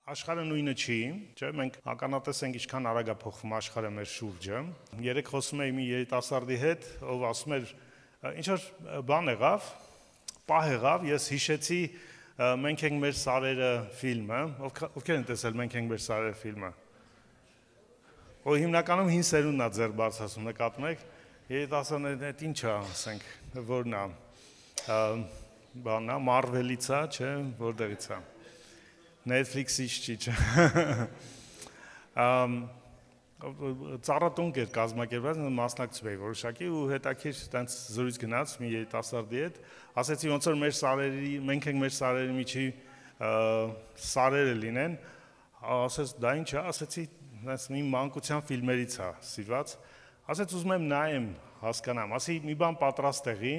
Աշխարհը նույնը չի, չէ՞, մենք ականատես ենք ինչքան արագ է փոխվում աշխարհը մեր շուրջը։ Երեք խոսում էի մի երիտասարդի հետ, ով ասում էր, ինչ որ բան եղավ, պահ եղավ, ես հիշեցի Մենք ենք մեր սարերը ֆիլմը, ովքեր են տեսել Մենք ենք մեր սարերը ֆիլմը։ Ու հիմնականում հին սերունդն է ձեր բարձրացում, նկատում եք, երիտասարդներն այդ ինչ է, ասենք, որն է, բանն է, Marvel-ից է, չէ, որտեղից է։ Netflix-ից չի, չէ։ Ծառատունկ էր կազմակերպված, մասնակցում էի որոշակի ու հետաքրքիր տենց զրույց գնաց մի երիտասարդի հետ, ասեցի ոնց որ մեր սարերի, մենք ենք մեր սարերի միջի սարերը լինեն, ասեց դա ինչ է, ասեցի տենց մի մանկության ֆիլմերից է սիրված, ասեց ուզում եմ նայեմ, հասկանամ, ասի մի բան պատրաստ եղի,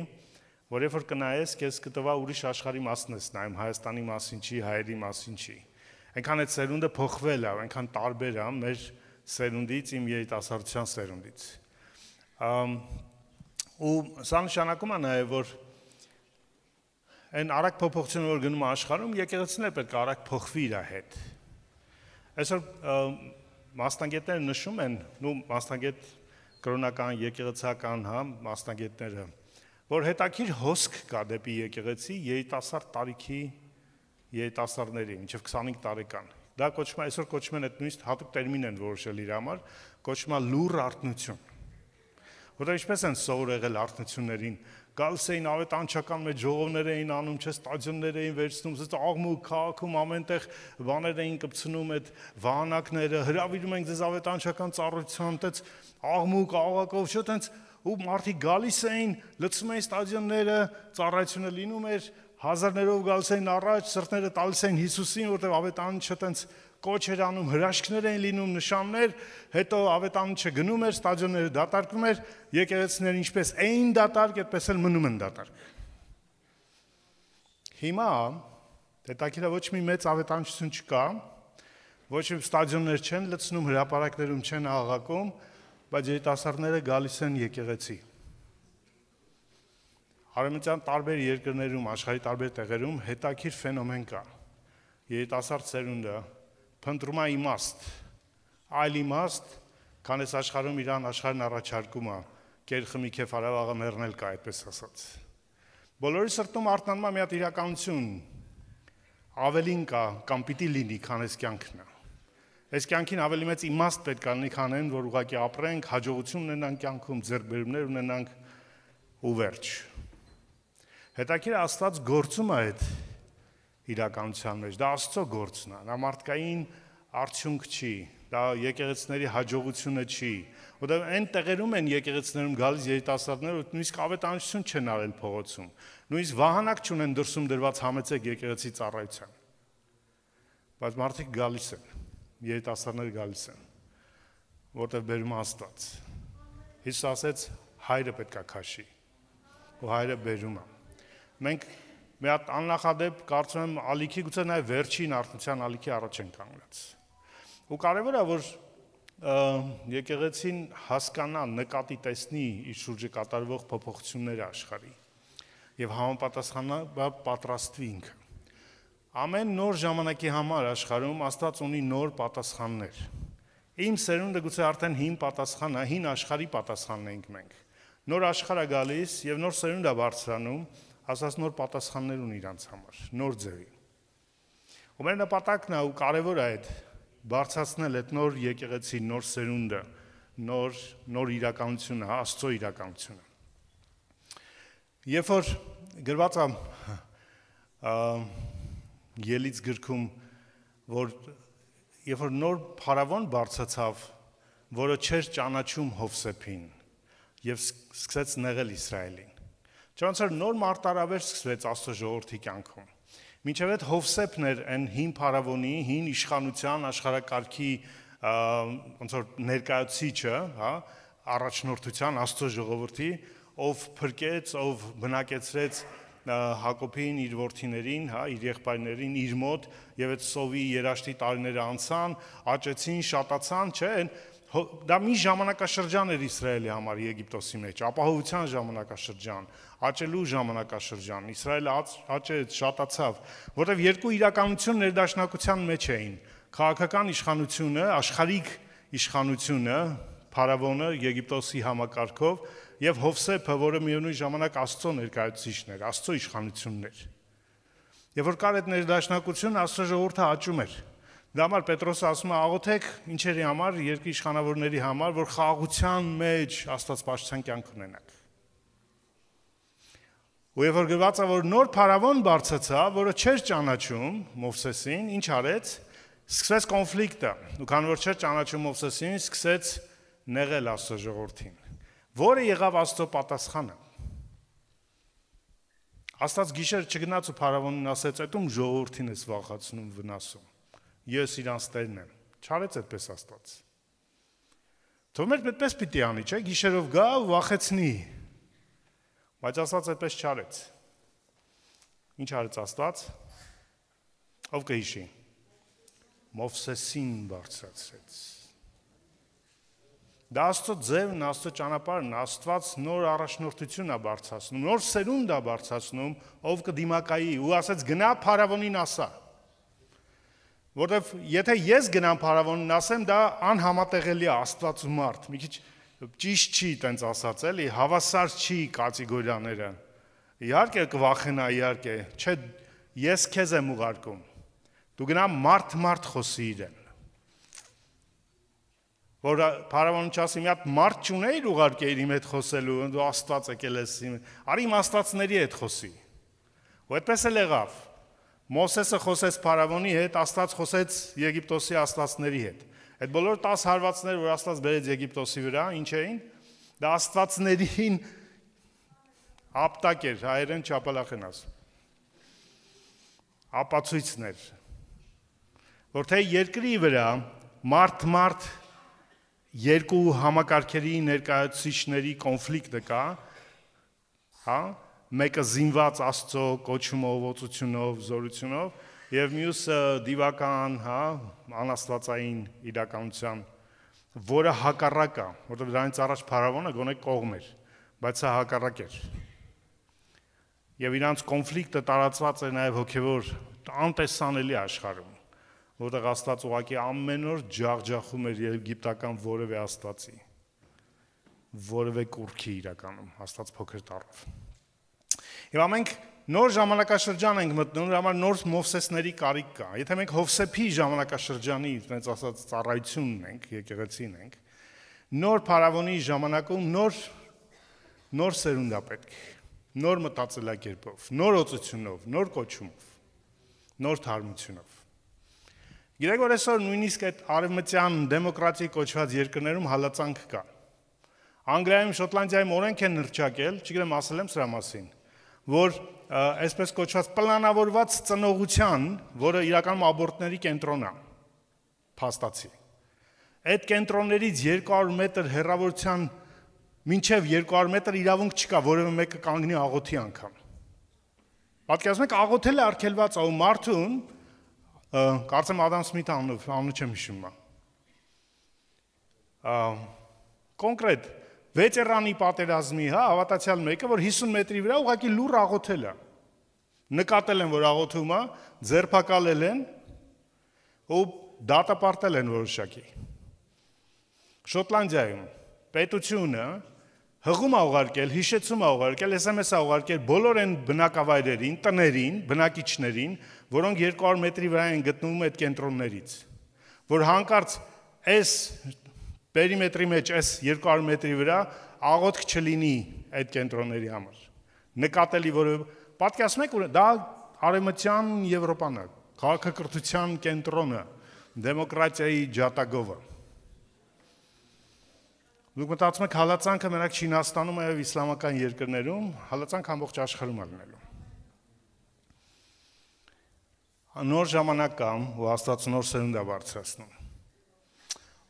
որ երբ որ կնայես, քեզ կտվա ուրիշ աշխարհի մասն ես նայում, Հայաստանի մասին չի, հայերի մասին չի։ Այնքան այդ սերունդը փոխվել է, այնքան տարբեր է մեր սերունդից, իմ երիտասարդության սերունդից։ Ու սա նշանակում է նաև, որ այն արագ փոփոխությունը, որ գնում է աշխարհում, եկեղեցին պետք է արագ փոխվի իր հետ։ Այսօր մասնագետները նշում են, մասնագետ կրոնական, եկեղեցական, մասնագետները, որ հետաքրքիր հոսք կա դեպի եկեղեցի երիտասարդ տարիքի երիտասարդների, մինչև 25 տարեկան։ Դա կոչվում է, այսօր կոչվում են այդ նույնիսկ հատուկ տերմին են որոշել իր համար, կոչվում է լուռ արթնություն։ Որտեղ ինչպես են սովոր եղել արթնություններին, գալիս էին ավետարանչական մեջ ժողովներ էին անում, չէ, ստադիոններ էին վերցնում, աղմուկ քաղաքում ամենտեղ բաներ էին կպցնում այդ վահանակները, հրավիրում ենք ձեզ ավետարանչական ծառայության, այդպես աղմուկ, աղաղակով, չէ, այդպես ու մարդիկ գալիս էին, լցում էին ստադիոնները, ծառայությունը լինում էր, հազարներով գալիս էին առաջ, սրտները տալիս էին Հիսուսին, որտեղ ավետարանիչը այդպես կոչ էր անում, հրաշքներ էին լինում, նշաններ, հետո ավետարանիչը գնում էր, ստադիոնները դատարկվում էր, եկեղեցիները ինչպես էին դատարկ, այդպես էլ մնում են դատարկ։ Հիմա հետաքրքիր ոչ մի մեծ ավետարանչություն չկա, ոչ մի ստադիոններ չեն լցնում, հրապարակներում չեն աղաղակում, բայց երիտասարդները գալիս են եկեղեցի։ Արևմտյան տարբեր երկրներում, աշխարհի տարբեր տեղերում հետաքրքիր ֆենոմեն կա։ Երիտասարդ սերունդը փնտրում է իմաստ, այլ իմաստ, քան այս աշխարհում իրան աշխարհն առաջարկում է, կերխմի քեֆ արավաղը մեռնել կա, այդպես ասած։ Բոլորի սրտում արթնանում է մի հատ իրականություն, ավելին կա կամ պիտի լինի, քան այս կյանքն է։ Այս կյանքին ավելի մեծ իմաստ պետք է լինի, քան այն, որ ուղղակի ապրենք, հաջողություն ունենանք կյանքում, ձեռքբերումներ ունենանք ու վերջ։ Հետաքրքիր Աստված գործում է այդ իրականության մեջ, դա Աստծո գործն է, դա մարդկային արդյունք չի, դա եկեղեցիների հաջողությունը չի, որտեղ այն տեղերում են եկեղեցիներում գալիս երիտասարդները, որ նույնիսկ ավետարանչություն չեն արել փողոցում, նույնիսկ վահանակ չունեն դրսում դրված համեցեք եկեղեցի ծառայության, բայց մարդիկ գալիս են, երիտասարդները գալիս են, որտեղ բերում է Աստված։ Հիսուս ասեց, հայրը պետք է քաշի, ու հայրը բերում է։ Մենք մի հատ աննախադեպ կարծում եմ ալիքի գուցե նաև վերջին արթնության ալիքի առաջ են կանգնած։ Ու կարևոր է, որ եկեղեցին հասկանա, նկատի տեսնի իր շուրջը կատարվող փոփոխությունները աշխարհի եւ համապատասխանաբար պատրաստվի ինքը։ Ամեն նոր ժամանակի համար աշխարհում Աստված ունի նոր պատասխաններ։ Իմ սերունդը գուցե արդեն հին պատասխան է, հին աշխարհի պատասխանն ենք մենք։ Նոր աշխարհ է գալիս եւ նոր սերունդ է բարձրանում, Աստված նոր պատասխաններ ունի իրանց համար, նոր ձևի։ Ու մեր նպատակն է ու կարևոր է այդ բարձրացնել այդ նոր եկեղեցի, նոր սերունդը, նոր իրականությունը, Աստծո իրականությունը։ Երբ որ գրված է Ելից գրքում, որ երբ որ նոր փարավոն բարձրացավ, որը չէր ճանաչում Հովսեփին եւ սկսեց նեղել Իսրայելին։ Ոնց որ նոր մարտարավեր սկսվեց Աստծո ժողովրդի կյանքում։ Մինչև այդ Հովսեփն էր այն հին փարավոնի, հին իշխանության, աշխարհակարգի ոնց որ ներկայացուցիչը, առաջնորդության Աստծո ժողովրդի, ով փրկեց, ով բնակեցրեց Հակոբին, իր որդիներին, իր եղբայրներին, իր մոտ եւ այդ սովի երաշտի տարիները անցան, աճեցին, շատացան, չէ՞, դա մի ժամանակաշրջան էր Իսրայելի համար Եգիպտոսի մեջ, ապահովության ժամանակաշրջան, աճելու ժամանակաշրջան, Իսրայելը աճեց, շատացավ, որտեղ երկու իրականություն ներդաշնակության մեջ էին, Քաղաքական իշխանությունը, աշխարհիկ իշխանությունը, Փարավոնը Եգիպտոսի համակարգով եւ Հովսեփը, որը միևնույն ժամանակ Աստծո ներկայացուցիչն էր, Աստծո իշխանությունն էր։ Եվ որ կար այդ ներդաշնակությունը, Աստծո ժողովուրդը աճում էր։ Դա համար Պետրոսը ասում է աղոթեք ինչերի համար, երկրի իշխանավորների համար, որ խաղաղության մեջ աստվածպաշտության կյանք ունենանք։ Ու եւ որ գրված է, որ նոր փարավոն բարձացավ, որը չէր ճանաչում Մովսեսին, ինչ արեց, սկսեց կոնֆլիկտը։ Ու քանի որ չէր ճանաչում Մովսեսին, սկսեց նեղել Աստծո ժողովրդին, որը եղավ Աստծո պատասխանը։ Աստված գիշեր չգնաց ու փարավոնին ասեց, այդ ում ժողովրդին ես վախացնում, վնասում։ Ես իրանց տերն եմ։ Չարեց այդպես Աստված։ Թող մեր այդպես պիտի անի, չէ՞, գիշերով գա ու վախեցնի։ Բայց Աստված այդպես չարեց։ Ինչ արեց Աստված։ Ով կհիշի։ Մովսեսին բարձրացրեց։ Դա Աստծո ձևն, Աստծո ճանապարհն, Աստված նոր առաջնորդություն է բարձրացնում, նոր սերունդ է բարձրացնում, ով կդիմակայի ու ասեց գնա փարավոնին ասա։ Որտեվ եթե ես գնամ փարավոնին ասեմ, դա անհամատեղելի է Աստված ու մարդ։ Մի քիչ ճիշտ չի տենց ասած էլի, հավասար չի կատեգորիաները։ Իհարկե կվախենա, իհարկե, չէ, ես քեզ եմ ուղարկում։ Դու գնա մարդ խոսի իրեն։ Որ փարավոնը չասի մի հատ մարդ չունեիր ուղարկեիր իմ հետ խոսելու, դու Աստված եկել ես իմ, արի իմ աստվածների հետ խոսի։ Ու այդպես էլ եղավ։ Մովսեսը խոսեց փարավոնի հետ, Աստված խոսեց Եգիպտոսի աստվածների հետ։ Այդ բոլոր 10 հարվածները, որ Աստված բերեց Եգիպտոսի վրա, ինչ էին։ Դա աստվածներին ապտակ էր, հայերեն չապալախ են ասում։ Ապացույցներ։ Որ թե երկրի վրա մարդ երկու համակարգերի ներկայացուցիչների կոնֆլիկտը կա, հա, մեկը զինված Աստծո կոչումով, օծությունով, զորությունով, եւ մյուսը դիվական, հա, անաստվածային իրականության, որը հակառակ է, որտեղ դրանից առաջ փարավոնը գոնե կողմ էր, բայց սա հակառակ էր։ Եվ իրանց կոնֆլիկտը տարածված է նաեւ հոգեվոր անտեսանելի աշխարհում, որտեղ Աստված ուղղակի ամեն օր ջախջախում էր եգիպտական որևէ աստվածի, որևէ կուռքի իրականում, Աստված փոքր տառով։ Եվ ամենք նոր ժամանակաշրջան ենք մտնում, դրա համար նոր Մովսեսների կարիք կա։ Եթե մենք Հովսեփի ժամանակաշրջանի, այդպես ասած, ծառայությունն ենք, եկեղեցին ենք, նոր փարավոնի ժամանակում նոր սերունդ է պետք, նոր մտածելակերպով, նոր օծությունով, նոր կոչումով, նոր թարմությունով։ Գիտեք, որ այսօր նույնիսկ այդ արևմտյան դեմոկրատիայի կոչված երկրներում հալածանք կա։ Անգլիայում, Շոտլանդիայում օրենք են հռչակել, չգիտեմ ասել եմ սրա մասին, որ այսպես կոչված պլանավորված ծնողության, որը իրականում աբորտների կենտրոն է, փաստացի։ Այդ կենտրոններից 200 մետր հեռավորության մինչև 200 մետր իրավունք չկա, որևէ մեկը կանգնի աղոթի անգամ։ Պատկերացնում եք, աղոթել է արգելված, ու մարդուն կարծեմ Ադամ Սմիթը անունը չեմ հիշում։ Կոնկրետ վետերանի պատերազմի, հա, հավատացյալ մեկը, որ 50 մետրի վրա ուղղակի լուռ աղոթել է։ Նկատել են, որ աղոթում է, ձերբակալել են ու դատապարտել են որոշակի։ Շոտլանդիայում պետությունը հղում է ուղարկել, հիշեցում է ուղարկել, SMS է ուղարկել բոլոր այն բնակավայրերին, տներին, բնակիչներին, որոնք 200 մետրի վրա են գտնվում այդ կենտրոններից, որ հանկարծ այս պերիմետրի մեջ, այս 200 մետրի վրա աղոթք չլինի այդ կենտրոնների համար։ Նկատելի, որ պատկերացնում եք, դա արևմտյան Եվրոպան է, քաղաքակրթության կենտրոնը, դեմոկրատիայի ջատագովը։ Դուք մտածում եք հալածանքը մենակ Չինաստանում եւ իսլամական երկրներում, հալածանք ամբողջ աշխարհում է լինելու։ Նոր ժամանակ կա, ու Աստված նոր սերունդ է բարձրացնում։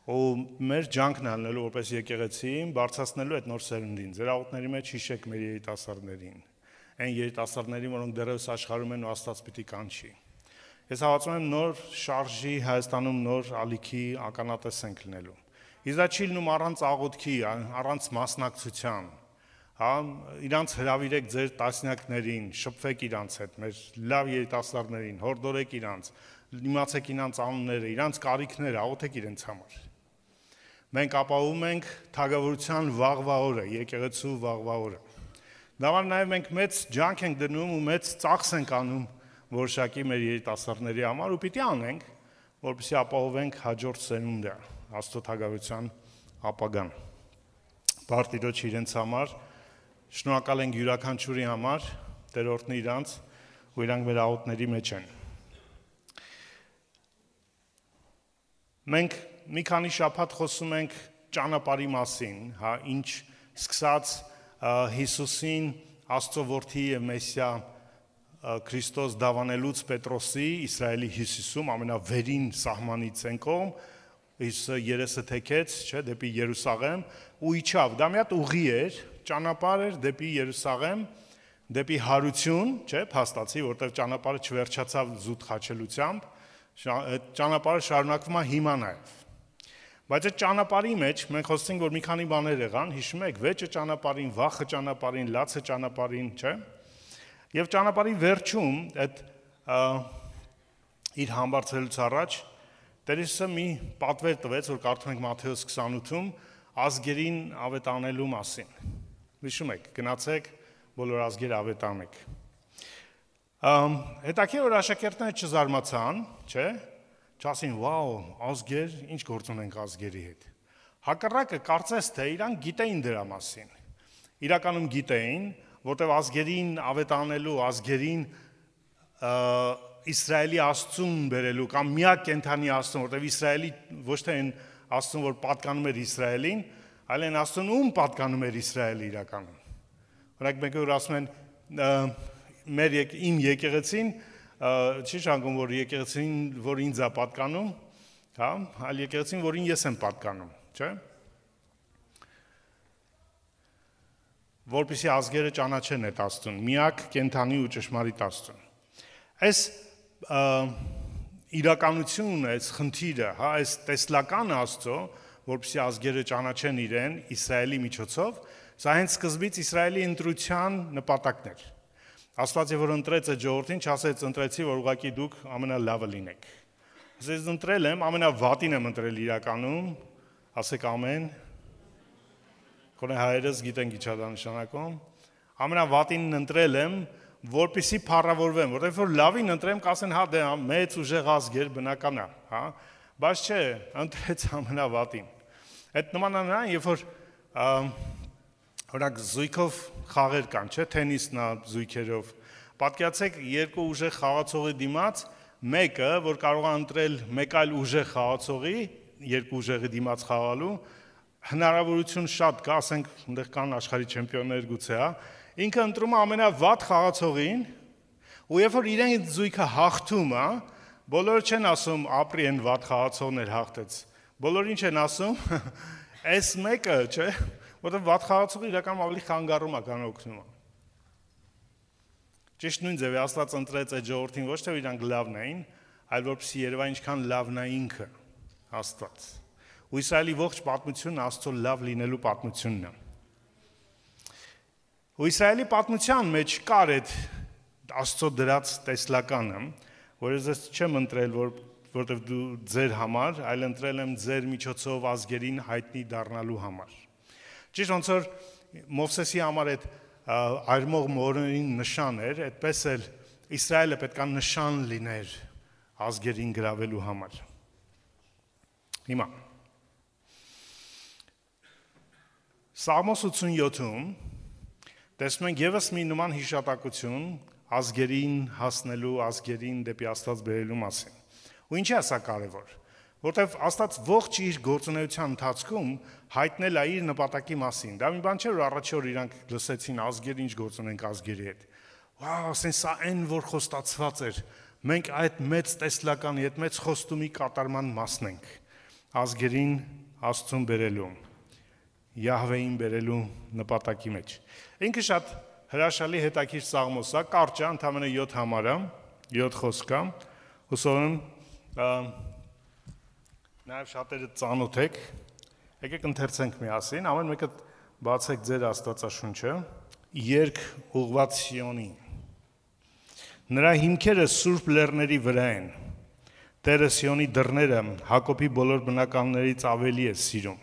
Ու մեր ջանքն է լինելու որպես եկեղեցի բարձրացնելու այդ նոր սերունդին։ Ձեր աղոթների մեջ հիշեք մեր երիտասարդներին, այն երիտասարդներին, որոնք դեռևս աշխարհում են ու Աստված պիտի կանչի։ Ես հավատում եմ նոր շարժի Հայաստանում նոր ալիքի ականատես ենք լինելու։ Իսկ դա չի լինում առանց աղոթքի, առանց մասնակցության, հա, իրանց հրավիրեք ձեր տասնյակներին, շփվեք իրանց հետ, մեր լավ երիտասարդներին, հորդորեք իրանց, իմացեք իրանց անունները, իրանց կարիքները, աղոթեք իրենց համար։ Մենք ապահովում ենք թագավորության վաղվա օրը, եկեղեցու վաղվա օրը։ Դավար նաև մենք մեծ ջանք ենք դնում ու մեծ ծախս ենք անում որոշակի մեր երիտասարդների համար ու պիտի անենք, որպեսզի ապահովենք հաջորդ սերունդը, Աստծո թագավորության ապագան։ Բարդ Տիրոջ իրենց համար, շնորհակալ ենք յուրաքանչյուրի համար, Տերորդն իրանց ու իրանք մեր աղոթների մեջ են։ Մենք մի քանի շաբաթ խոսում ենք ճանապարհի մասին, հա, ինչ սկսած Հիսուսին Աստծո որդի եւ Մեսիա Քրիստոս դավանելուց Պետրոսի Իսրայելի հյուսիսում ամենավերին սահմանից են կողմ, Հիսուսը երեսը թեքեց, չէ, դեպի Երուսաղեմ ու իջավ։ Դա մի հատ ուղի էր, ճանապարհ էր դեպի Երուսաղեմ, դեպի հարություն, չէ, փաստացի, որտեղ ճանապարհը չվերջացավ զուտ խաչելությամբ, ճանապարհը շարունակվում է հիմա նաև։ Բայց այդ ճանապարհի մեջ մենք խոսեցինք, որ մի քանի բաներ եղան, հիշում եք, վեճը ճանապարհին, վախը ճանապարհին, լացը ճանապարհին, չէ։ Եվ ճանապարհի վերջում այդ իր համբարձելուց առաջ Տեր Հիսուսը մի պատվեր տվեց, որ կարդում ենք Մատթեոս 28-ում, ազգերին ավետանելու մասին։ Հիշում եք, գնացեք բոլոր ազգեր ավետանեք։ Հետաքրքիր որ աշակերտները չզարմացան, չէ՞, չասին, «Վաու, ազգեր, ինչ գործ ունենք ազգերի հետ»։ Հակառակը կարծես թե իրանք գիտեին դրա մասին։ Իրականում գիտեին, որտեղ ազգերին ավետանելու, ազգերին Իսրայելի Աստծուն բերելու կամ միակ կենթանի Աստծուն, որտեղ Իսրայելի ոչ թե այն Աստծուն, որ պատկանում էր Իսրայելին, այլ այն Աստծուն, ում պատկանում էր Իսրայելը իրականում։ Օրինակ մեկ որ ասում են իմ եկեղեցին, չի շանգում, որ եկեղեցին, որ ինձ է պատկանում, հա, այլ եկեղեցին, որին ես եմ պատկանում, չէ՞։ Որպեսզի ազգերը ճանաչեն այդ Աստծուն, միակ կենթանի ու ճշմարիտ Աստծուն։ Այս իրականությունը, այս խնդիրը, հա, այս տեսլական Աստծո, որպեսզի ազգերը ճանաչեն իրեն Իսրայելի միջոցով, սա հենց սկզբից Իսրայելի ընտրության նպատակն էր։ Աստված որ ընտրեց այդ ժողովրդին, չասեց ընտրեցի, որ ուղղակի դուք ամենալավը լինեք։ Ես ընտրել եմ, ամենավատին եմ ընտրել իրականում, ասեք ամեն։ Գոնե հայերս գիտեն ինչ է դա նշանակում։ Ամենավատին ընտրել եմ, որպեսզի փառավորվեմ, որտեղ որ լավին ընտրեմ, կասեն, հա, դե մեծ ուժեղ ազգեր բնական է, հա, բայց չէ, ընտրեց ամենավատին։ Այդ նմանն է նրան, երբ որ օրինակ զույգով խաղեր կան, չէ, թենիսն է զույգերով։ Պատկերացեք երկու ուժեղ խաղացողի դիմաց մեկը, որ կարող է ընտրել մեկ այլ ուժեղ խաղացողի, երկու ուժեղի դիմաց խաղալու, հնարավորություն շատ կա, ասենք, այնտեղ կան աշխարհի չեմպիոններ գուցե, հա, ինքը ընտրում է ամենավատ խաղացողին, ու երբ որ իրեն զույգը հաղթում է, բոլորը չեն ասում ապրի են վատ խաղացողն էր հաղթեց։ Բոլորը ինչ են ասում, այս մեկը, չէ, որտեղ վատ խաղացողը իրականում ավելի խանգարում է, քան օգնում է։ Ճիշտ նույն ձևի Աստված ընտրեց այդ ժողովրդին ոչ թե իրանք լավն էին, այլ որպեսզի երևա ինչքան լավն է ինքը Աստված։ Ու Իսրայելի ողջ պատմությունը Աստծո լավ լինելու պատմությունն է։ Ու Իսրայելի պատմության մեջ կար այդ Աստծո դրած տեսլականը, որ ես չեմ ընտրել, որտեղ դու ձեր համար, այլ ընտրել եմ ձեր միջոցով ազգերին հայտնի դառնալու համար։ Ճիշտ ոնց որ Մովսեսի համար այդ այրմող մորերին նշան էր, այդպես էլ Իսրայելը պետք է նշան լիներ ազգերին գրավելու համար։ Հիմա Սաղմոս 87-ում տեսնում ենք ևս մի նման հիշատակություն ազգերին հասնելու, ազգերին դեպի Աստված բերելու մասին։ Ու ինչի է սա կարևոր, որտեվ Աստված ողջ իր գործունեության ընթացքում հայտնել է իր նպատակի մասին։ Դա մի բան չէ, որ առաջի օր իրանք լսեցին ազգեր ինչ գործ ունենք ազգերի հետ։ Վաու, ասեն սա այն որ խոստացված էր։ Մենք այդ մեծ տեսլականի, այդ մեծ խոստումի կատարման մասն ենք։ Ազգերին Աստծուն բերելու, Յահվեին բերելու նպատակի մեջ։ Ինքը շատ հրաշալի հետաքրքիր սաղմոս է, կարճ է, ընդամենը 7 համար է, 7 խոսք է։ Հուսով եմ նաև շատերը ծանոթ եք։ Եկեք ընթերցենք միասին, ամեն մեկը բացեք ձեր Աստվածաշունչը, երգ ուղղված Սիոնին։ Նրա հիմքերը սուրբ լեռների վրա են, Տերը Սիոնի դռները Հակոբի բոլոր բնականներից ավելի է սիրում։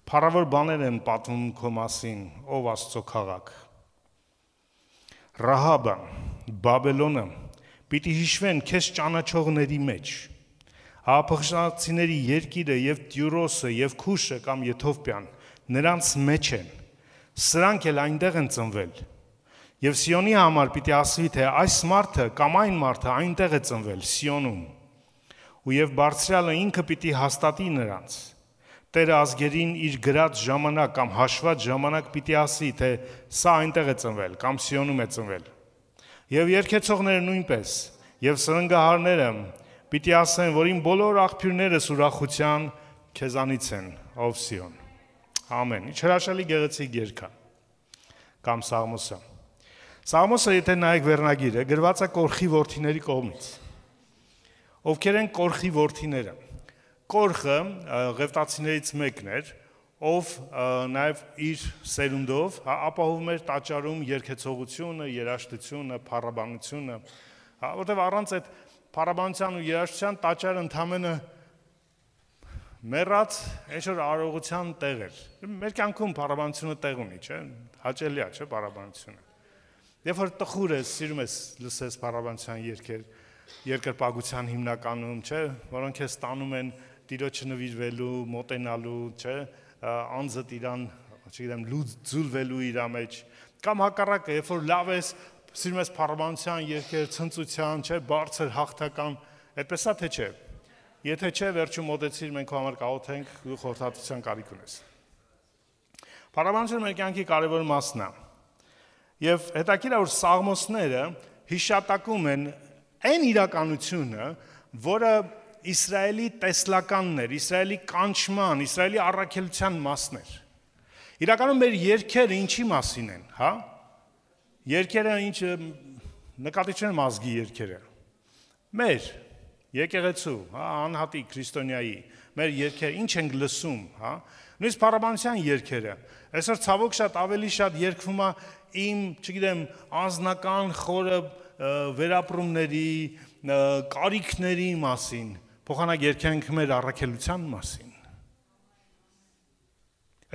Փառավոր բաներ են պատմում քո մասին, ով Աստծո քաղաք։ Ռահաբը, Բաբելոնը պիտի հիշվեն քեզ ճանաչողների մեջ։ Հապղշացիների երկիրը եւ Տյուրոսը եւ Քուշը կամ Եթովպիան նրանց մեջ են։ Սրանք էլ այնտեղ են ծնվել։ Եվ Սիոնի համար պիտի ասվի, թե այս մարդը կամ այն մարդը այնտեղ է ծնվել, Սիոնում։ Ու եւ Բարձրյալը ինքը պիտի հաստատի նրանց։ Տերը ազգերին իր գրած ժամանակ կամ հաշված ժամանակ պիտի ասի, թե սա այնտեղ է ծնվել կամ Սիոնում է ծնվել։ Եվ երկեցողները նույնպես, եւ սրնգահարները պիտի ասեն, որ իմ բոլոր աղբյուրներս ուրախության քեզանից են, ով Սիոն։ Ամեն։ Ինչ հրաշալի գեղեցիկ երգ է կամ Սաղմոսը։ Սաղմոսը, եթե նայեք վերնագիրը, գրված է Կորխի որդիների կողմից։ Ովքեր են Կորխի որդիները։ Կորխը ղևտացիներից մեկն էր, ով նաև իր սերունդով ապահովում էր տաճարում երգեցողությունը, երաժշտությունը, փառաբանությունը, որտեղ առանց այդ փառաբանության ու երաժշտության տաճարը ընդամենը մեռած ինչ-որ արարողության տեղ էր։ Մեր կյանքում փառաբանությունը տեղ ունի, չէ՞, հաճելի է, չէ՞, փառաբանությունը։ Երբ որ տխուր ես, սիրում ես լսես փառաբանության երգեր, երկրպագության հիմնականում, չէ, որոնք ես տանում են Տիրոջը նվիրվելու, մոտենալու, չէ, անձդ իրան, չգիտեմ, ձուլվելու իր մեջ, կամ հակառակը, երբ որ լավ ես, սիրում ես փառաբանության երգեր, ցնծության, չէ, բարձր հաղթական, այդպես է թե չէ։ Եթե չէ, վերջում մոտեցիր, մենք քո համար կաղոթենք, ու խորհրդատվության կարիք ունես։ Փառաբանությունը մեր կյանքի կարևոր մասն է։ Եվ հետաքրքիր է, որ Սաղմոսները հիշատակում են այն իրականությունը, որը Իսրայելի տեսլականն էր, Իսրայելի կանչման, Իսրայելի առաքելության մասն էր։ Իրականում մեր երգերը ինչի մասին են, հա? Երգերը ինչ նկատի չեն ազգի երգերը։ Մեր եկեղեցու, հա, անհատի քրիստոնյայի, մեր երգերը ինչ ենք լսում, հա? Նույնիսկ փառաբանության երգերը։ Այսօր ցավոք շատ ավելի շատ երգվում է իմ, չգիտեմ, անձնական խորը վերապրումների, կարիքների մասին, փոխանակ երգենք մեր առաքելության մասին։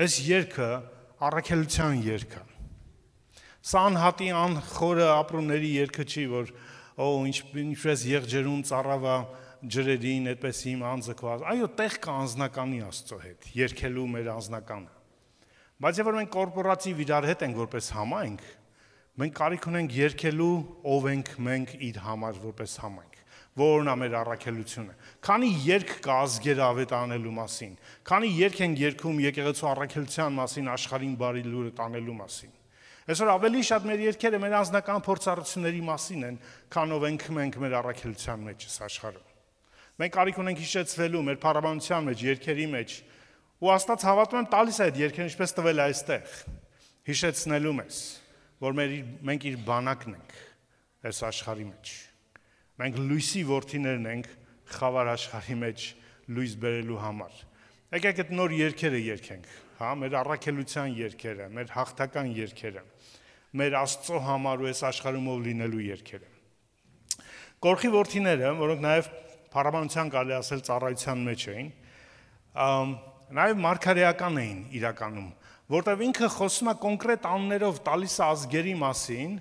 Այս երգը առաքելության երգ է։ Սա անհատի անխորը ապրումների երգը չի, որ ինչպես եղջերուն ծառավա ջրերին, այդպես իմ անձը քո, այո, տեղ կա անձնականի Աստծո հետ, երգելու մեր անձնականը։ Բայց երբ որ մենք կորպորատիվ իրար հետ ենք որպես համայնք, մենք կարիք ունենք երգելու ով ենք մենք իր համար որպես համայնք, որն է մեր առաքելությունը։ Քանի երգ կա ազգերը ավետարանելու մասին, քանի երգ են երգում եկեղեցու առաքելության մասին, աշխարհին բարի լուրը տանելու մասին։ Այսօր ավելի շատ մեր երգերը մեր անձնական փորձառությունների մասին են, քան ով ենք մենք մեր առաքելության մեջ աշխարհում։ Մենք կարիք ունենք հիշեցվելու մեր փառաբանության մեջ, երգերի մեջ, ու Աստված հավատում եմ տալիս է այդ երգերը ինչպես տվել է այստեղ, հիշեցնելու մեզ, որ մենք իր բանակն ենք այս աշխարհի մեջ։ Մենք լույսի որդիներն ենք խավար աշխարհի մեջ լույս բերելու համար։ Եկեք այդ նոր երգերը երգենք, հա, մեր առաքելության երգերը, մեր հաղթական երգերը, մեր Աստծո համար ու այս աշխարհում ով լինելու երգերը։ Կորխի որդիները, որոնք նաև փառաբանության կարելի ասել ծառայության մեջ էին, նաև մարգարեական էին իրականում, որտեղ ինքը խոսում է կոնկրետ անուններով տալիս ազգերի մասին,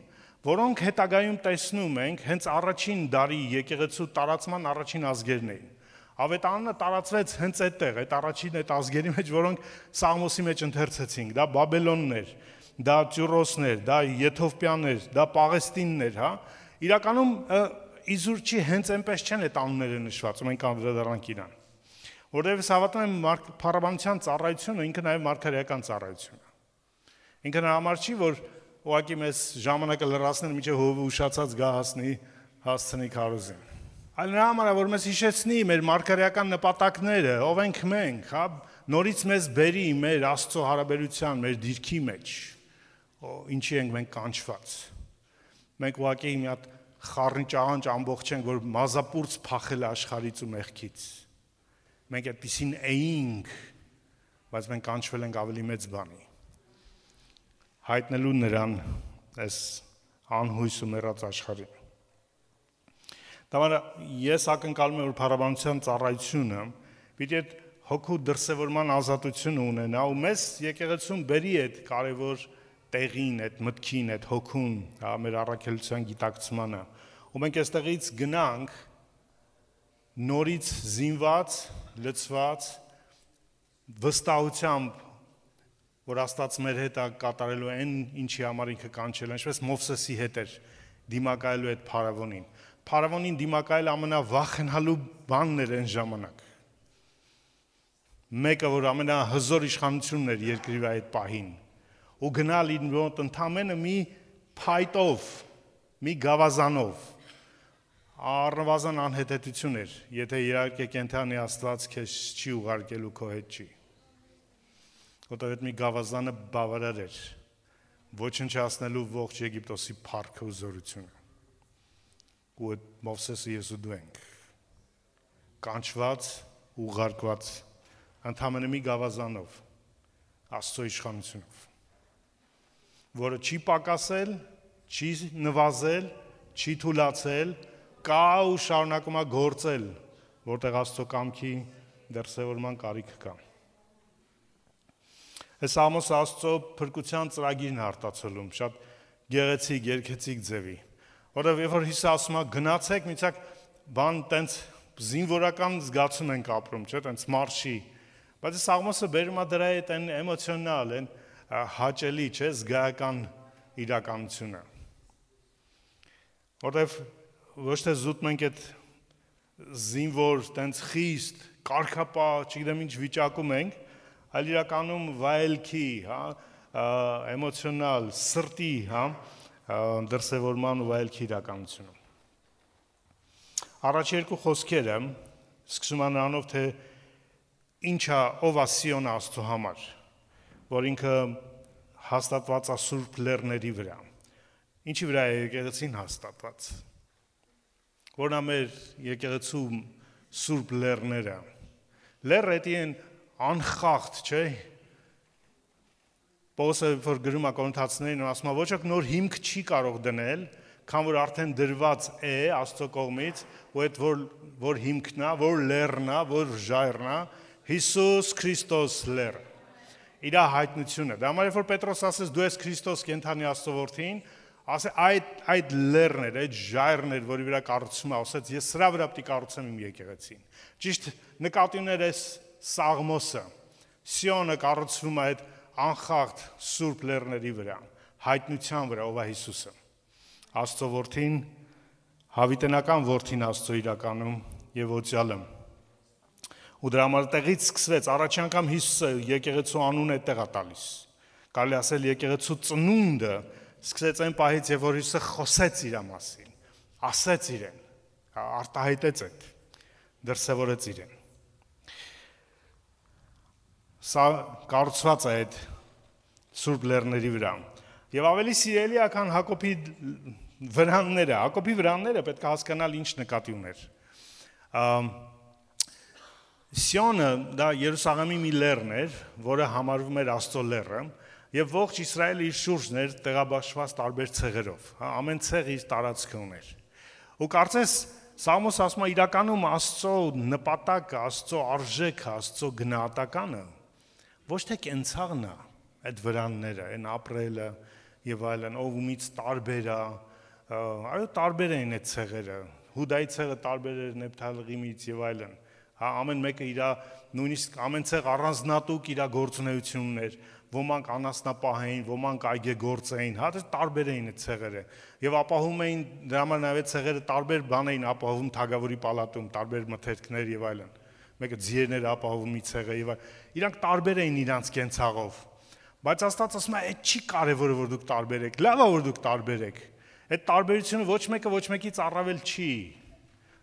որոնք հետագայում տեսնում ենք հենց առաջին դարի եկեղեցու տարածման առաջին ազգերն էին։ Ավետարանը տարածվեց հենց այդտեղ, այդ առաջին այդ ազգերի մեջ, որոնք Սաղմոսի մեջ ընթերցեցինք, դա Բաբելոններ, դա Տյուրոսներ, դա Եթովպիաներ, դա Պաղեստիններ, հա։ Իրականում իզուր չի հենց այնպես չեն այդ անունները նշված, մենք անդրադառնանք իրան։ Որտեղ հավատում եմ փառաբանության ծառայությունը ինքը նաև մարգարեական ծառայություն է։ Ինքը համար չի, որ ուղղակի մեզ ժամանակը լրացնել մինչև հովը ուշացած գա հասցնի քարոզին։ Այլ նրա համար է, որ մեզ հիշեցնի մեր մարգարեական նպատակները, ով ենք մենք, հա, նորից մեզ բերի մեր Աստծո հարաբերության, մեր դիրքի մեջ, ինչի ենք մենք կանչված։ Մենք ուղղակի մի հատ խառնիճաղանճ ամբողջ ենք, որ մազապուրց փախել աշխարհից ու մեղքից։ Մենք այդպեսին էինք, բայց մենք կանչվել ենք ավելի մեծ բանի։ Հայտնելու նրան այս անհույս ու մեռած աշխարհին։ Դամանը ես ակնկալում եմ, որ փառաբանության ծառայությունը պիտի այդ հոգու դրսևորման ազատությունը ունենա ու մեզ եկեղեցում բերի այդ կարևոր տեղին, այդ մտքին, այդ հոգուն, մեր առաքելության գիտակցմանը։ Ու մենք այստեղից գնանք նորից զինված, լցված, վստահությամբ, որ Աստված մեր հետ է կատարելու այն, ինչի համար ինքը կանչել է, ինչպես Մովսեսի հետ էր դիմակայելու այդ փարավոնին։ Փարավոնին դիմակայել ամենավախենալու բանն էր այն ժամանակ։ Մեկը, որ ամենահզոր իշխանությունն էր երկրի վրա այդ պահին, ու գնալ իր մոտ ընդամենը մի փայտով, մի գավազանով, առնվազն անհետեցություն էր, եթե իհարկե կենթանի Աստված քեզ չի ուղարկելու քո հետ չի։ Որտեղ այդ մի գավազանը բավարար էր, ոչնչացնելու ողջ Եգիպտոսի փառքը ու զորությունը։ Ու այդ Մովսեսը ես ու դու ենք, կանչված, ուղարկված, ընդամենը մի գավազանով, Աստծո իշխանությունով, որը չի պակասել, չի նվազել, չի թուլացել, կա ու շարունակում է գործել, որտեղ Աստծո կամքի դրսևորման կարիք կա։ Այս Ամոսը Աստծո փրկության ծրագիրն է արտացոլում, շատ գեղեցիկ, երկեցիկ ձևի, որտեղ երբ որ Հիսուսը ասում է գնացեք, միցակ բան տենց զինվորական զգացում ենք ապրում, չէ՞, տենց մարշի, բայց այս Ամոսը բերում է դրա հետ այն էմոցիոնալ, այն հաճելի, չէ, զգայական իրականությունը, որտեղ ոչ թե զուտում ենք այդ զինվոր, տենց խիստ, կարգապահ, չգիտեմ ինչ վիճակում ենք, այլ իրականում վայելքի, էմոցիոնալ, սրտի, դրսևորման ու վայելքի իրականությունում։ Առաջ երկու խոսքերը սկսում են նրանով, թե ինչա ով է Սիոնը Աստծո համար, որ ինքը հաստատված է սուրբ լեռների վրա։ Ինչի վրա է եկեղեցին հաստատված։ Որն է մեր եկեղեցու սուրբ լեռները։ Լեռը դա են անխախտ, չէ՞։ Պողոսը որ գրում է Կորինթացիներին, ասում է ոչ ոք նոր հիմք չի կարող դնել, քան որ արդեն դրված է Աստծո կողմից, ու այդ որ հիմքն է, որ լեռն է, որ ժայռն է, Հիսուս Քրիստոս լեռը։ Իր հայտնությունը։ Դա համար որ Պետրոս ասեց դու ես Քրիստոս կենթանի Աստծո որդին, ասե այդ լեռն էր, այդ ժայռն էր, որի վրա կառուցում է, ասեց ես սրա վրա պետք է կառուցեմ իմ եկեղեցին։ Ճիշտ նկատի ուներ այս Սաղմոսը, Սիոնը կառուցվում է այդ անխախտ սուրբ լեռների վրա, հայտնության վրա, ով է Հիսուսը, Աստծո որդին, հավիտենական որդին Աստծո իրականում եւ օծյալը։ Ու դրա համար տեղից սկսվեց, առաջին անգամ Հիսուսը եկեղեցու անուն է տեղ է տալիս։ Կարելի ասել եկեղեցու ծնունդը սկսեց այն պահից, երբ որ Հիսուսը խոսեց իր մասին, ասեց իրեն, արտահայտեց այդ, դրսևորեց իրեն։ Սա կառուցված է այդ սուրբ լեռների վրա։ Եվ ավելի սիրելի է, քան Հակոբի վրանները։ Հակոբի վրանները պետք է հասկանալ ինչ նկատի ուներ։ Սիոնը դա Երուսաղեմի մի լեռն էր, որը համարվում էր Աստծո լեռը, եւ ողջ Իսրայելը իր շուրջն էր տեղաբաշխված տարբեր ցեղերով, ամեն ցեղ իր տարածքը ուներ։ Ու կարծես Սաղմոսը ասում է իրականում Աստծո նպատակը, Աստծո արժեքը, Աստծո գնահատականը ոչ թե կենցաղն է, այդ վրանները, այն ապրելը եւ այլն, ով ումից տարբեր է, այո տարբեր են այդ ցեղերը, Հուդայի ցեղը տարբեր էր Նեփթալղիմից եւ այլն, ամեն մեկը իր նույնիսկ ամեն ցեղ առանձնատուկ իր գործունեությունն ուներ, ոմանք անասնապահ էին, ոմանք այգեգործ էին, տարբեր էին այդ ցեղերը եւ ապահում էին դրա համար նաեւ այդ ցեղերը տարբեր բան էին ապահովում Թագավորի պալատում, տարբեր մթերքներ եւ այլն, մեկը ձիերներ ապահովում մի ցեղը եւ իրանք տարբեր էին իրանց կենցաղով, բայց Աստված ասում է այդ չի կարեւորը որ դուք տարբեր եք, լավ է որ դուք տարբեր եք, այդ տարբերությունը ոչ մեկը ոչ մեկից առավել չի,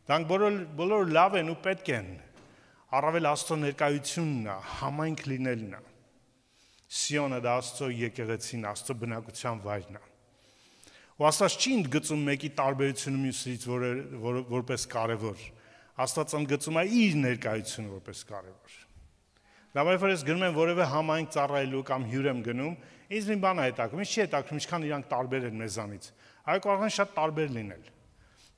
դրանք բոլորը լավ են ու պետք են, առավել Աստծո ներկայությունն է, համայնք լինելն է։ Սիոնը դա Աստծո եկեղեցին, Աստծո բնակության վայրն է։ Ու Աստված չի ընդգծում մեկի տարբերությունը մյուսից որպես կարևոր։ Աստված ընդգծում է իր ներկայությունը որպես կարևոր։ Դա որ ես գնում եմ որևէ համայնք ծառայելու կամ հյուր եմ գնում, ինձ մի բան է հետաքրքրում, ինձ չի հետաքրքրում ինչքան իրանք տարբեր են մեզանից։ Այո կարող են շատ տարբեր լինել։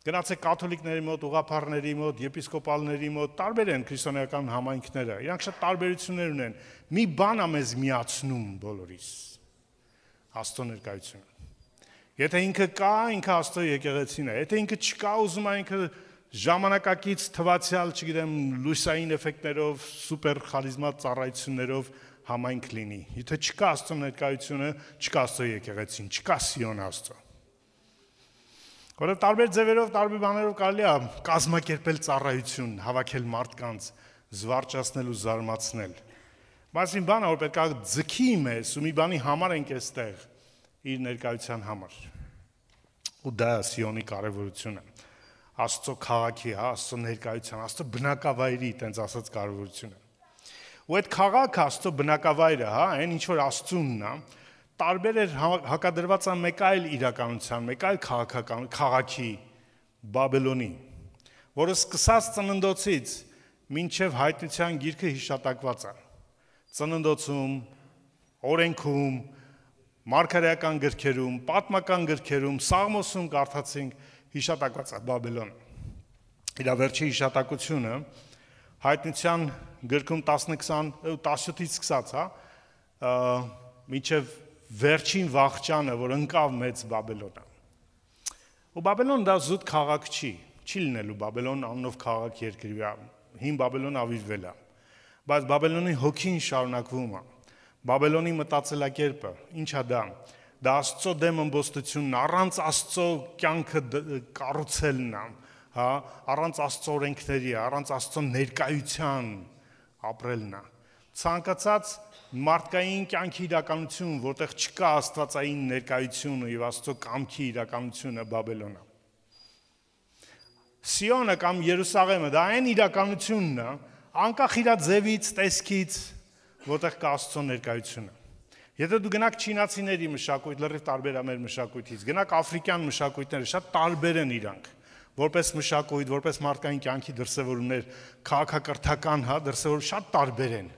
Գնացեք կաթոլիկների մոտ, ուղղափառների մոտ, եպիսկոպալների մոտ, տարբեր են քրիստոնեական համայնքները, իրանք շատ տարբերություններ ունեն։ Մի բան է մեզ միացնում բոլորիս. Աստծո ներկայությունը։ Եթե ինքը կա, ինքը Աստծո եկեղեցին է։ Եթե ինքը չկա, ուզում է ինքը ժամանակակից թվացial, չգիտեմ, լույսային էֆեկտներով, սուպեր խարիզմա ծառայություններով համայնք լինի։ Եթե չկա Աստծո ներկայությունը, չկա Աստծո եկեղեցին, չկա Սիոն Աստծո։ Որը տարբեր ձևերով, տարբեր բաներով կարելի է կազմակերպել ծառայություն, հավաքել մարդկանց, զվարճացնել ու զարմացնել։ Բայց մի բան է, որ պետք է ձգի մեզ ու մի բանի համար ենք այստեղ իր ներկայության համար։ Ու դա է Սիոնի կարևորությունը։ Աստծո քաղաքի, Աստծո ներկայության, Աստծո բնակավայրի, տենց ասած կարևորությունը։ Ու այդ քաղաքը Աստծո բնակավայրը, այն ինչ որ Աստծունն է, տարբեր էր հակադրված է մեկ այլ իրականության, մեկ այլ քաղաքի, Բաբելոնի, որը սկսած ծննդոցից մինչև հայտնության գիրքը հիշատակված է։ Ծննդոցում, օրենքում, մարգարեական գրքերում, պատմական գրքերում, Սաղմոսում կարդացինք հիշատակված է Բաբելոնը։ Իր վերջի հիշատակությունը հայտնության գրքում 17-ից սկսած, մինչև վերջին վախճանը, որ ընկավ մեծ Բաբելոնը։ Ու Բաբելոն դա զուտ քաղաք չի լինելու Բաբելոն անունով քաղաք երկրի վրա, հին Բաբելոն ավիրվել է, բայց Բաբելոնի հոգին շարունակվում է, Բաբելոնի մտածելակերպը, ինչ է դա Աստծո դեմ ըմբոստությունն, առանց Աստծո կյանքը կառուցելն է, առանց Աստծո օրենքների, առանց Աստծո ներկայության ապրելն է, ցանկացած մարդկային կյանքի իրականություն, որտեղ չկա աստվածային ներկայությունը եւ Աստծո կամքի իրականությունը Բաբելոնը։ Սիոնը կամ Երուսաղեմը դա այն իրականությունն է, անկախ իր ձևից, տեսքից, որտեղ կա Աստծո ներկայությունը։ Եթե դու գնաք չինացիների մշակույթ, լրիվ տարբեր է մեր մշակույթից, գնաք աֆրիկյան մշակույթները, շատ տարբեր են իրանք, որպես մշակույթ, որպես մարդկային կյանքի դրսևորումներ, քաղաքակրթական, դրսևորում շատ տարբեր են։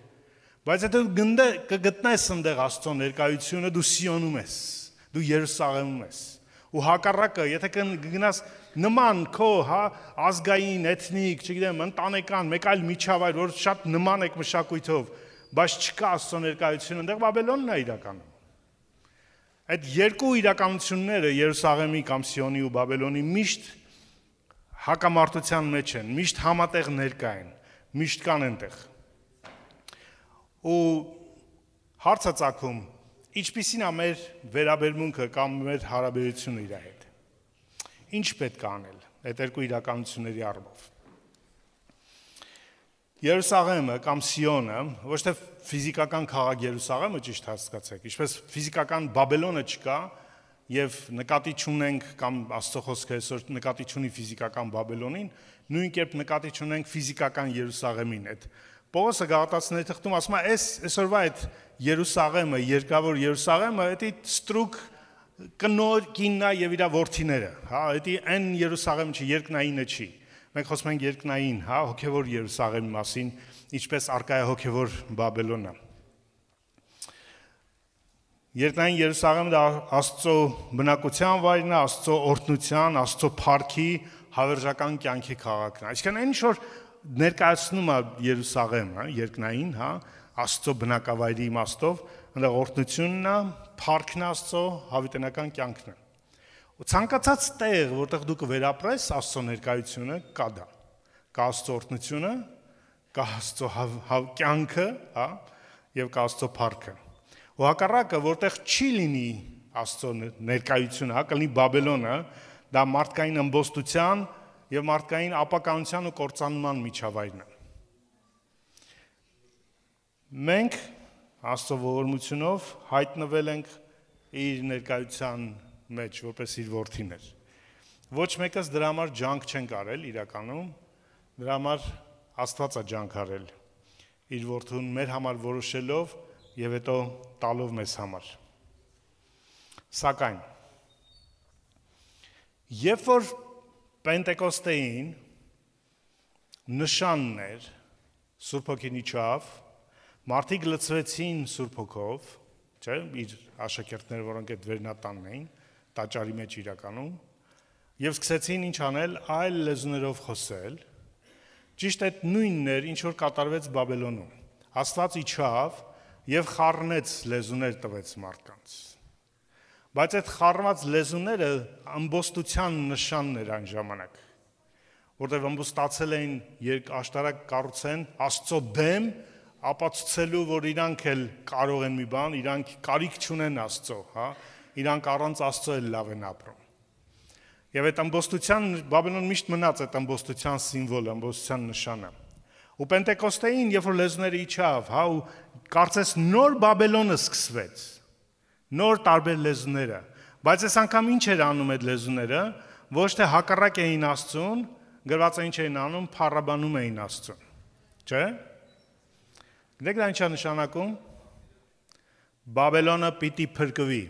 Բայց եթե դու կգտնես այնտեղ Աստծո ներկայությունը, դու Սիոնում ես, դու Երուսաղեմում ես։ Ու հակառակը, եթե գնաս նման քո, ազգային, էթնիկ, չգիտեմ, ընտանեկան, մեկ այլ միջավայր, որ շատ նման եք մշակույթով, բայց չկա Աստծո ներկայությունը, այնտեղ Բաբելոնն է իրականում։ Այդ երկու իրականությունները Երուսաղեմի կամ Սիոնի ու Բաբելոնի միշտ հակամարտության մեջ են, միշտ համատեղ ներկա են, միշտ կան այնտեղ։ Ու հարցը ծագում, ինչպիսին է մեր վերաբերմունքը կամ մեր հարաբերությունը իր հետ։ Ինչ պետք է անել այդ երկու իրականությունների առումով։ Երուսաղեմը կամ Սիոնը, ոչ թե ֆիզիկական քաղաք Երուսաղեմը ճիշտ հասկացեք, ինչպես ֆիզիկական Բաբելոնը չկա եւ նկատի չունենք կամ Աստծո խոսքը այսօր նկատի չունի ֆիզիկական Բաբելոնին, նույն կերպ նկատի չունենք ֆիզիկական Երուսաղեմին այդ Պողոսը Գաղատացիների թղթում ասում է, այսօրվա այդ Երուսաղեմը, երկրավոր Երուսաղեմը, դա ստրուկ կնոր կիննա եւ իր որդիները, դա այն Երուսաղեմը չի, երկնայինը չի։ Մենք խոսում ենք երկնային, հոգեվոր Երուսաղեմի մասին, ինչպես արկա է հոգեվոր Բաբելոնը։ Երկնային Երուսաղեմը դա Աստծո բնակության վայրն է, Աստծո օրհնության, Աստծո փառքի, հավերժական կյանքի քաղաքն է։ Այսինքն այն ինչ որ ներկայացնում է Երուսաղեմը, երկնային, Աստծո բնակավայրի իմաստով, այնտեղ օրհնությունն է, փառքն Աստծո, հավիտենական կյանքն է։ Ու ցանկացած տեղ, որտեղ դու կվերապրես Աստծո ներկայությունը, կա դա։ Կա Աստծո օրհնությունը, կա Աստծո կյանքը, եւ կա Աստծո փառքը։ Ու հակառակը, որտեղ չի լինի Աստծո ներկայությունը, կլինի Բաբելոնը, դա մարդկային ըմբոստության եւ մարդկային ապականության ու կործանման միջավայրն է։ Մենք Աստծո ողորմությունով հայտնվել ենք իր ներկայության մեջ, որպես իր որդիներ։ Ոչ մեկս դրա համար ջանք չենք արել իրականում, դրա համար Աստված է ջանք արել իր որդուն մեր համար որոշելով եւ հետո տալով մեզ համար։ Սակայն երբ որ Պենտեկոստեին նշանն էր, Սուրբ Հոգին իջավ, մարդիկ լցվեցին Սուրբ Հոգով, չէ, իր աշակերտները, որոնք այդ վերնատանն էին, տաճարի մեջ իրականում, եւ սկսեցին ինչ անել, այլ լեզուներով խոսել։ Ճիշտ այդ նույնն էր, ինչ որ կատարվեց Բաբելոնում։ Աստված իջավ եւ խառնեց լեզուներ տվեց մարդկանց։ Բայց այդ խառնված լեզուները ամբոստության նշանն էր այն ժամանակ, որտեղ ամբոստացել էին աշտարակ կառուցեն Աստծո դեմ, ապացուցելու, որ իրանք էլ կարող են մի բան, իրանք կարիք չունեն Աստծո, հա, իրանք առանց Աստծո էլ լավ են ապրում։ Եվ այդ ամբոստության Բաբելոն միշտ մնաց այդ ամբոստության սիմվոլը, ամբոստության նշանը։ Ու Պենտեկոստեին, երբ որ լեզուները իջավ, հա, ու կարծես նոր Բաբելոնը սկսվեց, նոր տարբեր լեզուները, բայց այս անգամ ինչ էր անում այդ լեզուները, ոչ թե հակառակ էին Աստծուն, գրված է ինչ էին անում, փառաբանում էին Աստծուն, չէ՞։ Գիտեք դա ինչ է նշանակում։ Բաբելոնը պիտի փրկվի։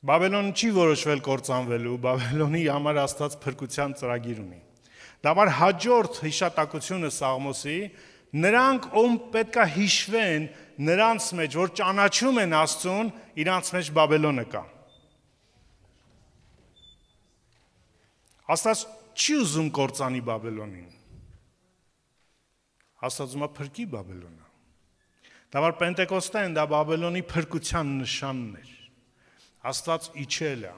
Բաբելոնը չի որոշվել կործանվելու, Բաբելոնի համար Աստված փրկության ծրագիր ունի։ Դամար հաջորդ հիշատակությունը Սաղմոսի, նրանք ում պետքա հիշվեն նրանց մեջ, որ ճանաչում են Աստծուն, իրանց մեջ Բաբելոնը կա։ Աստված չի ուզում կործանի Բաբելոնին։ Աստված ուզում է փրկի Բաբելոնը։ Դամար Պենտեկոստեն դա Բաբելոնի փրկության նշանն էր։ Աստված իջել է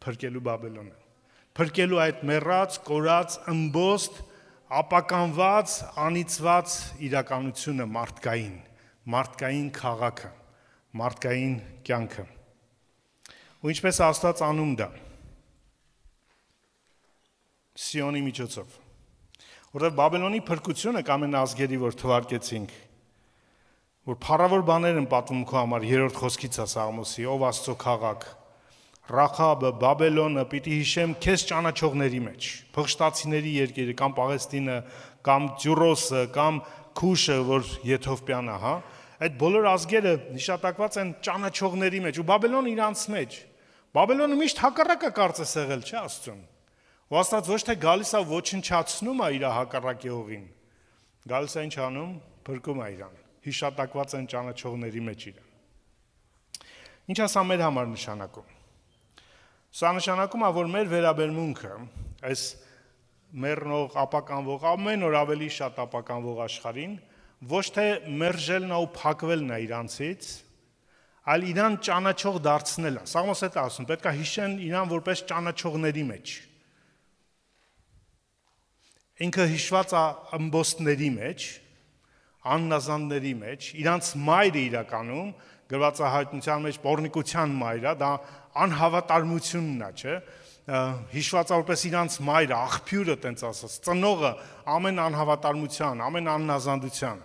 փրկելու Բաբելոնը, փրկելու այդ մեռած, կորած, ըմբոստ, ապականված, անիծված իրականությունը մարդկային քաղաքը, մարդկային կյանքը։ Ու ինչպես Աստված անում դա։ Սիոնի միջոցով։ Որտեղ Բաբելոնի փրկությունը կամ այն ազգերի, որ թվարկեցինք, որ փառավոր բաներ են պատմում քո համար, 3-րդ խոսքից է Սաղմոսի, ով Աստծո քաղաք, Ռախաբը, Բաբելոնը պիտի հիշեմ քեզ ճանաչողների մեջ, փղշտացիների երկիրը, կամ Պաղեստինը, կամ Ջուրոսը, կամ Քուշը, որ Եթովպիան է, հա, այդ բոլոր ազգերը հիշատակված են ճանաչողների մեջ, ու Բաբելոնը իրանց մեջ։ Բաբելոնը միշտ հակառակը կարծես եղել, չէ՞ Աստծուն։ Ու Աստված ոչ թե գալիս է ոչնչացնում է իր հակառակի հողին, գալիս է ինչ անում, փրկում է իրան, հիշատակված են ճանաչողների մեջ իրան։ Ինչ է սա մեր համար նշանակում։ Սա նշանակում է, որ մեր վերաբերմունքը այս մեռնող, ապականվող, ամեն օր ավելի շատ ապականվող աշխարհին ոչ թե մերժելն ու փակվելն է իրանցից, այլ իրան ճանաչող դարձնելն է։ Սաղմոս է ասում, պետք է հիշեն իրան որպես ճանաչողների մեջ։ Ինքը հիշված է ըմբոստների մեջ, աննազանների մեջ, իրանց մայրը իրականում, գրված է հայտնության մեջ պոռնիկության մայրը, դա անհավատարմությունն է, չէ՞, հիշված է որպես իրանց մայրը, աղբյուրը, տենց ասած, ծնողը ամեն անհավատարմության, ամեն աննազանդության։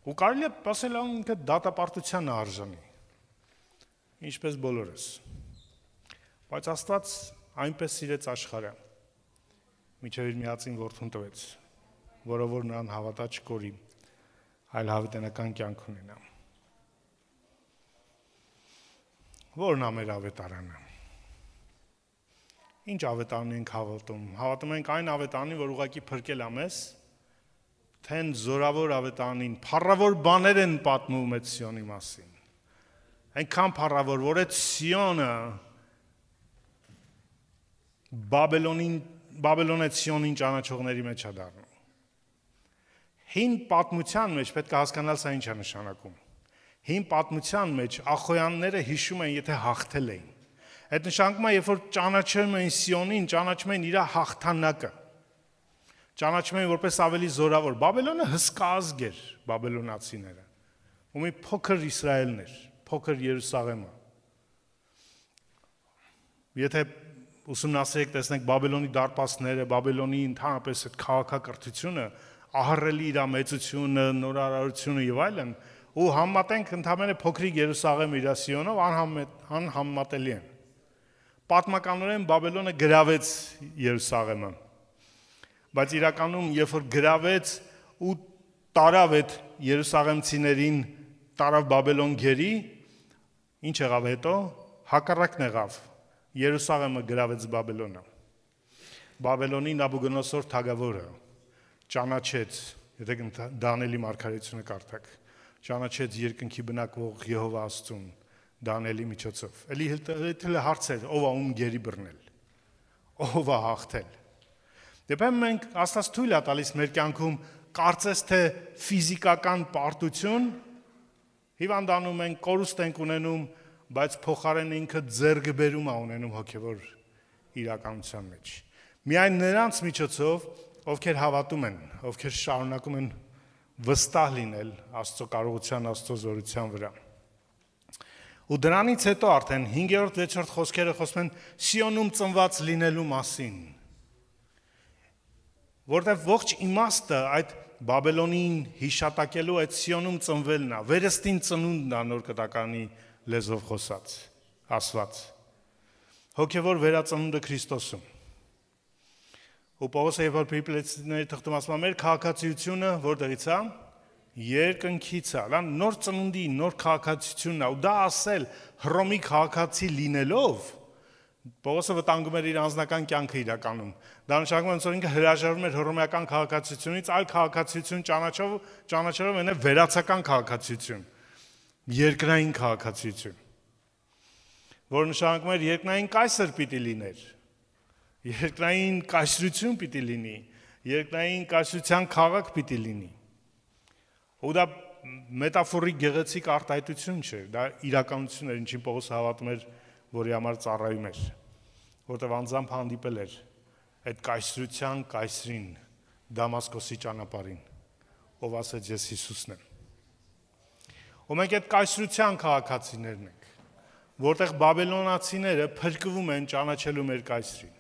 Ու կարելի է ասել ինքը դատապարտության է արժանի, ինչպես բոլորս։ Բայց Աստված այնպես սիրեց աշխարհը, մինչև իր միածին որդուն տվեց, որով որ նրան հավատա չկորի, այլ հավիտենական կյանք ունենա։ Որն է մեր ավետարանը։ Ինչ ավետարանի ենք հավատում։ Հավատում ենք այն ավետարանին, որ ուղղակի փրկել է մեզ, թե այն զորավոր ավետարանին, փառավոր բաներ են պատմում այդ Սիոնի մասին։ Այնքան փառավոր, որ այդ Սիոնը Բաբելոնից Սիոնին ճանաչողների մեջ է դառնում։ Հին պատմության մեջ պետք է հասկանալ սա ինչ է նշանակում։ Հին պատմության մեջ ախոյանները հիշում են, եթե հաղթել էին։ Այդ նշանակում է, երբ որ ճանաչում են Սիոնին, ճանաչում են իր հաղթանակը։ Ճանաչում են որպես ավելի զորավոր։ Բաբելոնը հսկա ազգ էր, բաբելոնացիները։ Ու մի փոքր Իսրայելն էր, փոքր Երուսաղեմը։ Եթե ուսումնասիրեք, տեսնենք Բաբելոնի դարպասները, Բաբելոնի ընդհանրապես այդ քաղաքակրթությունը, ահռելի իր մեծությունը, նորարարությունը եւ այլն, ու համատենք ընդհանրապես փոքրիկ Երուսաղեմ իր Սիոնով անհամատելի են։ Պատմականորեն Բաբելոնը գրավեց Երուսաղեմը, բայց իրականում երբ որ գրավեց ու տարավ այդ երուսաղեմցիներին, տարավ Բաբելոն գերի, ինչ եղավ հետո, հակառակն եղավ, Երուսաղեմը գրավեց Բաբելոնը։ Բաբելոնի Նաբուգոնոսոր թագավորը ճանաչեց, եթե Դանիելի մարգարեությունը կարդաք, ճանաչեց երկնքի բնակվող Եհովա Աստծուն, Դանիելի միջոցով։ Էլի հենց հարցեր, ով է ում գերի բռնել, ով է հաղթել։ Դեպի մենք Աստված թույլ է տալիս մեր կյանքում կարծես թե ֆիզիկական պարտություն, հիվանդանում ենք, կորուստ ենք ունենում, բայց փոխարեն ինքը ձեռքբերում է ունենում հոգևոր իրականության մեջ։ Միայն նրանց միջոցով, ովքեր հավատում են, ովքեր շարունակում են վստահ լինել Աստծո կարողության, Աստծո զորության վրա։ Ու դրանից հետո արդեն 5-րդ, 6-րդ խոսքերը խոսում են Սիոնում ծնված լինելու մասին։ Որտեղ ողջ իմաստը այդ Բաբելոնին հիշատակելու այդ Սիոնում ծնվելն է, վերստին ծնունդն է նոր կտականի լեզվով խոսած, ասված։ Հոգևոր վերածնունդը Քրիստոսում։ Ու Պողոսը երբ որ Փիլիպպեցիների թղթում ասում է, մեր քաղաքացիությունը որտեղից է, երկնքից է, լավ նոր ծնունդի, նոր քաղաքացիությունն է, ու դա ասել Հռոմի քաղաքացի լինելով, Պողոսը վտանգում էր իր անձնական կյանքը իրականում։ Դա նշանակում է, որ ինքը հրաժարվում էր հռոմեական քաղաքացիությունից, այլ քաղաքացիություն ճանաչելով մենը վերացական քաղաքացիություն, երկրային քաղաքացիություն, որ նշանակում էր երկրային կայսր պիտի լիներ, երկրային կայսրություն պիտի լինի, երկրային կայսրության քաղաք պիտի լինի։ Ու դա մետաֆորիկ գեղեցիկ արտահայտություն չէ, դա իրականություն էր, ինչին Պողոսը հավատում էր, որի համար ծառայում էր, որտեղ անձամբ հանդիպել էր այդ կայսրության կայսրին, Դամասկոսի ճանապարհին, ով ասեց ես Հիսուսն եմ։ Ու մենք այդ կայսրության քաղաքացիներն ենք, որտեղ բաբելոնացիները փրկվում են ճանաչելու մեր կայսրին։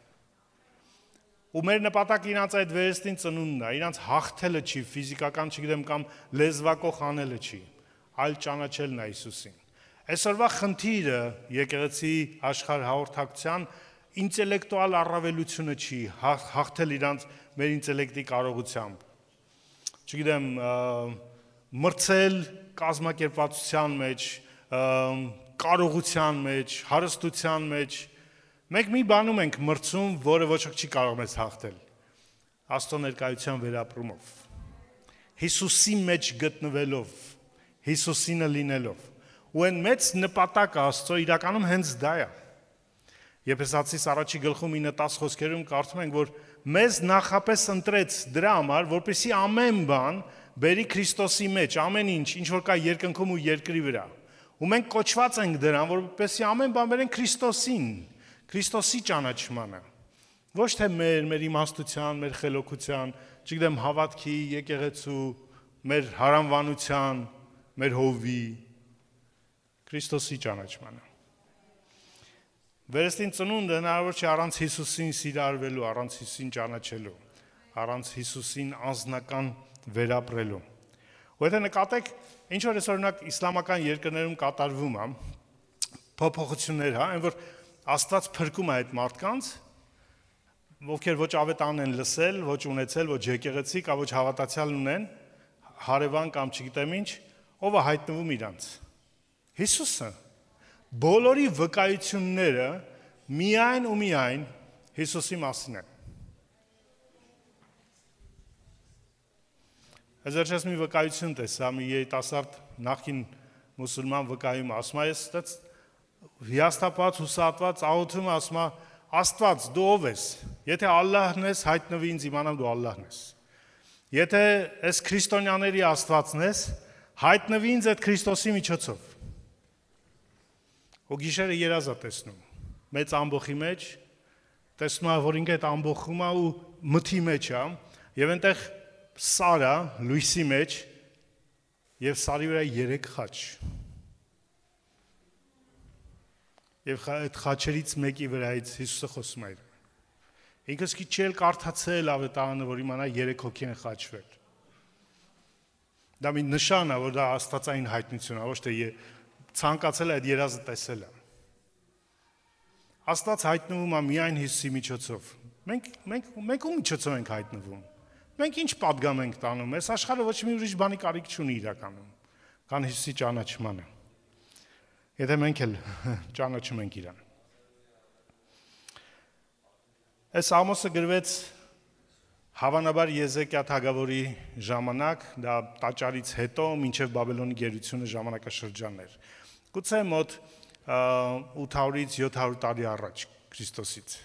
Ու մեր նպատակը իրանց այդ վերստին ծնունդն է, իրանց հաղթելը չի, ֆիզիկական, չգիտեմ, կամ լեզվակող անելը չի, այլ ճանաչելն է Հիսուսին։ Այսօրվա խնդիրը եկեղեցի աշխարհ հաղորդակցության ինտելեկտուալ առավելությունը չի, հաղթել իրանց մեր ինտելեկտի կարողությամբ։ Չգիտեմ, մրցել կազմակերպվածության մեջ, կարողության մեջ, հարստության մեջ, մենք մի բանում ենք մրցում, որը ոչ ոք չի կարող մեզ հաղթել, Աստծո ներկայության վերապրումով, Հիսուսի մեջ գտնվելով, Հիսուսինը լինելով, ու այն մեծ նպատակը Աստծո իրականում հենց դա է։ Եփեսացիս առաջի գլխում 9-10 խոսքերում կարդում ենք, որ մեզ նախապես ընտրեց դրա համար, որպեսզի ամեն բան բերի Քրիստոսի մեջ, ամեն ինչ, ինչ որ կա երկնքում ու երկրի վրա։ Ու մենք կոչված ենք դրան, որպեսզի ամեն բան բերեն Քրիստոսին, Քրիստոսի ճանաչմանը, ոչ թե մեր իմաստության, մեր խելոքության, չգիտեմ, հավատքի, եկեղեցու, մեր հարանվանության, մեր հովի, Քրիստոսի ճանաչմանը։ Վերստին ծնունդը հնարավոր չէ առանց Հիսուսին սիրարվելու, առանց Հիսուսին ճանաչելու, առանց Հիսուսին անձնական վերապրելու։ Ու եթե նկատեք, ինչ որ օրինակ իսլամական երկրներում կատարվում է, փոփոխություններ, հա, այն որ Աստված փրկում է այդ մարդկանց, ովքեր ոչ ավետան են լսել, ոչ ունեցել, ոչ եկեղեցի, կամ ոչ հավատացյալ ունեն, հարևան կամ չգիտեմ ինչ, ով է հայտնվում իրանց։ Հիսուսը։ Բոլորի վկայությունները միայն ու միայն Հիսուսի մասին են։ Այսպես մի վկայություն տեսա, մի երիտասարդ նախկին մուսուլման վկայում, ասում է, ես հիասթափված, հուսահատված, աղոթում ասում է, Աստված, դու ով ես։ Եթե Ալլահն ես, հայտնվի ինձ իմանամ դու Ալլահն ես։ Եթե այս քրիստոնյաների Աստվածն ես, հայտնվի ինձ այդ Քրիստոսի միջոցով։ Ու գիշերը երազ է տեսնում, մեծ ամբոխի մեջ, տեսնում է, որ ինքը այդ ամբոխում է ու մթի մեջ է, եւ այնտեղ սար է, լույսի մեջ, եւ սարի վրա 3 խաչ։ Եվ այդ խաչերից մեկի վրայից Հիսուսը խոսում է։ Ինքը սկի չէլ կարդացել ավետարանը, որ իմանա 3 հոգի են խաչվել։ Դա մի նշան է, որ դա աստվածային հայտնություն է, ոչ թե ցանկացել է այդ երազը տեսել է։ Աստված հայտնվում է միայն Հիսուսի միջոցով։ Մենք ում միջոցով ենք հայտնվում։ Մենք ինչ պատգամ ենք տանում, այս աշխարհը ոչ մի ուրիշ բանի կարիք չունի իրականում, քան Հիսուսի ճանաչմանը։ Եթե մենք էլ ճանաչում ենք իրան։ Այս Ամոսը գրվեց հավանաբար Եզեկիա թագավորի ժամանակ, դա տաճարից հետո մինչև Բաբելոնի գերությունը ժամանակաշրջանն էր։ Գուցե մոտ 800-ից 700 տարի առաջ Քրիստոսից։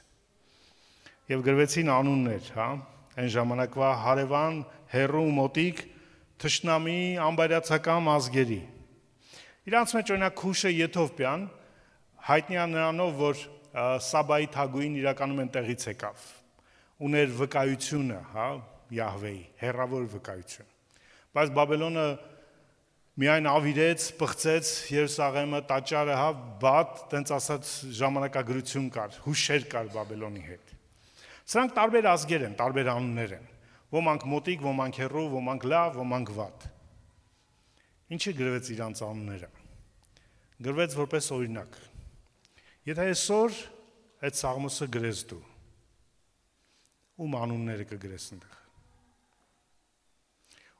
Եվ գրվեցին անուններ, հա, այն ժամանակվա հարևան, հեռու մոտիկ թշնամի ամբարյացական ազգերի։ Իրանց մեջ օրինակ Քուշը Եթովպիան հայտնի է նրանով, որ Սաբայի թագուհին իրականում այնտեղից եկավ։ Ուներ վկայությունը, հա, Յահվեի, հեռավոր վկայություն։ Բայց Բաբելոնը միայն ավիրեց, պղծեց Երուսաղեմը, տաճարը, հա, բադ, տենց ասած ժամանակագրություն կար, հուշեր կար Բաբելոնի հետ։ Սրանք տարբեր ազգեր են, տարբեր անուններ են։ Ոմանք մոտիկ, ոմանք հեռու, ոմանք լավ, ոմանք վատ։ Ինչի գրվեց իրանց անունները։ Գրվեց որպես օրինակ։ Եթե այսօր այդ Սաղմոսը գրես դու, ում անունները կգրես այնտեղ։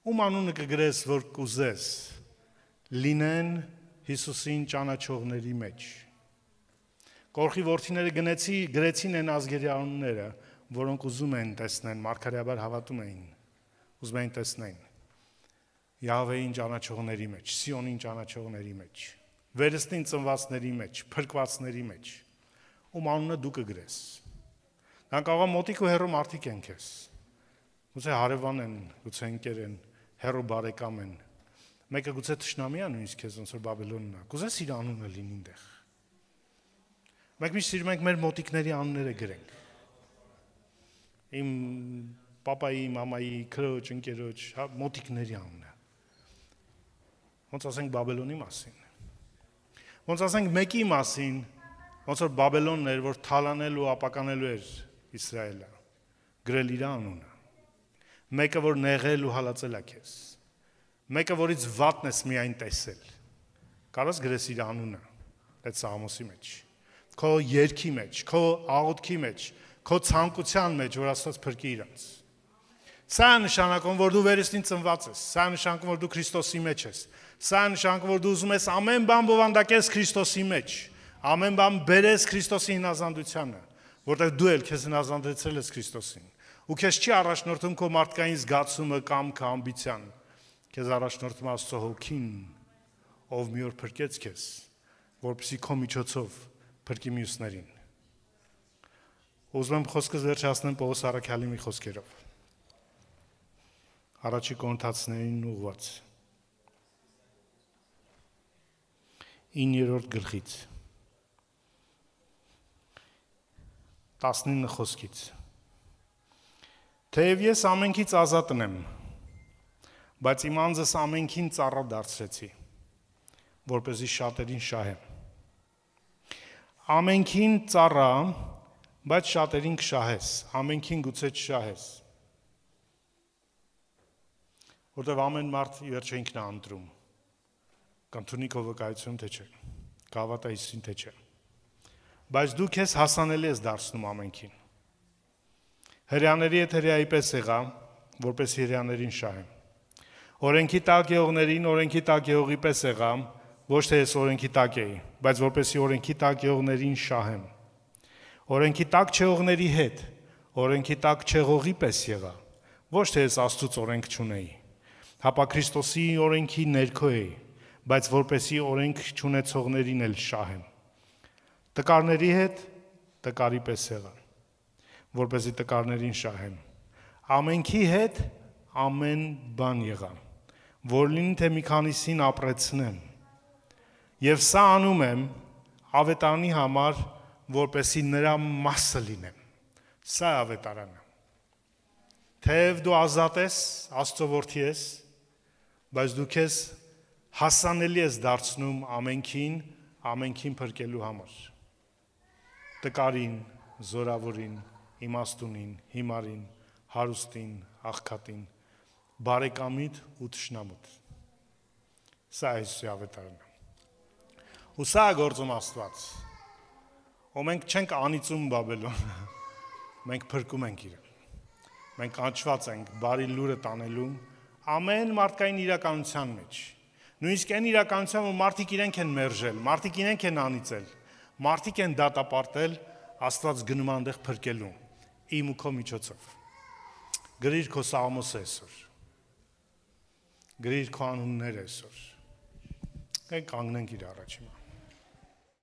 Ում անունը կգրես, որ կուզես լինեն Հիսուսին ճանաչողների մեջ։ Կորխի որդիները գրեցին այն ազգերի անունները, որոնք ուզում են տեսնեն, մարգարեաբար հավատում էին, ուզում էին տեսնեն Յահվեին ճանաչողների մեջ, Սիոնին ճանաչողների մեջ, վերստին ծնվածների մեջ, փրկվածների մեջ, ում անունը դու կգրես։ Նրանք կարող են մոտիկ ու հեռու մարդիկ են քեզ։ Գուցե հարևան են, գուցե ընկեր են, հեռու բարեկամ են։ Մեկը գուցե թշնամի է նույնիսկ քեզ, ոնց որ Բաբելոնն է։ Կուզես իր անունը լինի այնտեղ։ Մենք միշտ սիրում ենք մեր մոտիկների անունները գրենք։ Իմ պապայի, մամայի, քրոջ, ընկերոջ, հա, մոտիկների անունը։ Ոնց ասենք Բաբելոնի մասին։ Ոնց ասենք մեկի մասին, ոնց որ Բաբելոնն էր, որ թալանելու, ապականելու էր Իսրայելը, գրել իր անունը։ Մեկը, որ նեղել ու հալածել է քեզ։ Մեկը, որից վատն ես միայն տեսել։ Կարո՞ս գրես իր անունը այդ Սաղմոսի մեջ։ Քո երգի մեջ, քո աղոթքի մեջ, քո ցանկության մեջ, որ Աստված փրկի իրանց։ Սա է նշանակում, որ դու վերստին ծնված ես։ Սա է նշանակում, որ դու Քրիստոսի մեջ ես։ Սա է նշանակում, որ դու ուզում ես ամեն բան բովանդակես Քրիստոսի մեջ։ Ամեն բան բերես Քրիստոսի հնազանդությանը, որտեղ դու էլ քեզ հնազանդեցրել ես Քրիստոսին։ Ու քեզ չի առաջնորդում քո մարդկային զգացումը կամ քո ամբիցիան։ Քեզ առաջնորդում Աստծո հոգին, ով մի օր փրկեց քեզ, որպեսզի քո միջոցով փրկի մյուսներին։ Ուզում եմ խոսքս վերջացնեմ Պողոս առաքյալի մի խոսքերով։ Առաջի Կորինթացիներին ուղված 9-րդ գլխից 19 խոսքից։ Թեև ես ամենքից ազատն եմ, բայց իմ անձս ամենքին ծառա դարձրեցի, որպեսզի շատերին շահեմ։ Ամենքին ծառա, բայց շատերին կշահես, ամենքին գուցե չշահես։ Որտև ամեն մարդ ի վերջո ինքն է ընտրում, կընդունի քո վկայություն թե չէ, կհավատա Հիսուսին թե չէ։ Բայց դու քեզ հասանելի ես դարձնում ամենքին։ Հրեաների հետ հրեայի պես եղա, որպես հրեաներին շահեմ։ Օրենքի տակ եղողներին օրենքի տակ եղողի պես եղա, ոչ թե ես օրենքի տակ էի, բայց որպեսի օրենքի տակ եղողներին շահեմ։ Օրենքի տակ չեղողների հետ, օրենքի տակ չեղողի պես եղա, ոչ թե ես Աստծուց օրենք չունեի, հապա Քրիստոսի օրենքի ներքո էի, բայց որպեսի օրենք չունեցողներին էլ շահեմ։ Տկարների հետ տկարի պես եղա, որպեսի տկարներին շահեմ։ Ամենքի հետ ամեն բան եղա, որ լինի թե մի քանիսին ապրեցնեմ։ Եվ սա անում եմ ավետարանի համար, որպեսի նրա մասը լինեմ։ Սա է ավետարանը։ Թեև դու ազատ ես, Աստծո որդի ես, բայց դու քեզ հասանելի ես դարձնում ամենքին փրկելու համար։ Տկարին, զորավորին, իմաստունին, հիմարին, հարուստին, աղքատին, բարեկամիտ ու թշնամուտ։ Սա է Հիսուսի ավետարանը։ Ու սա է գործում Աստված։ Ու մենք չենք անիծում Բաբելոնը, մենք փրկում ենք իրեն։ Մենք անչված ենք բարի լուրը տանելու ամեն մարդկային իրականության մեջ։ Նույնիսկ այն իրականության, որ մարդիկ իրենք են մերժել, մարդիկ իրենք են անիծել, մարդիկ են դատապարտել, Աստված գնում այնտեղ փրկելու իմ ու քո միջոցով։ Գրիր քո Սաղմոսը այսօր։ Գրիր քո անունները այսօր։ Կանգնենք իր առաջ հիմա։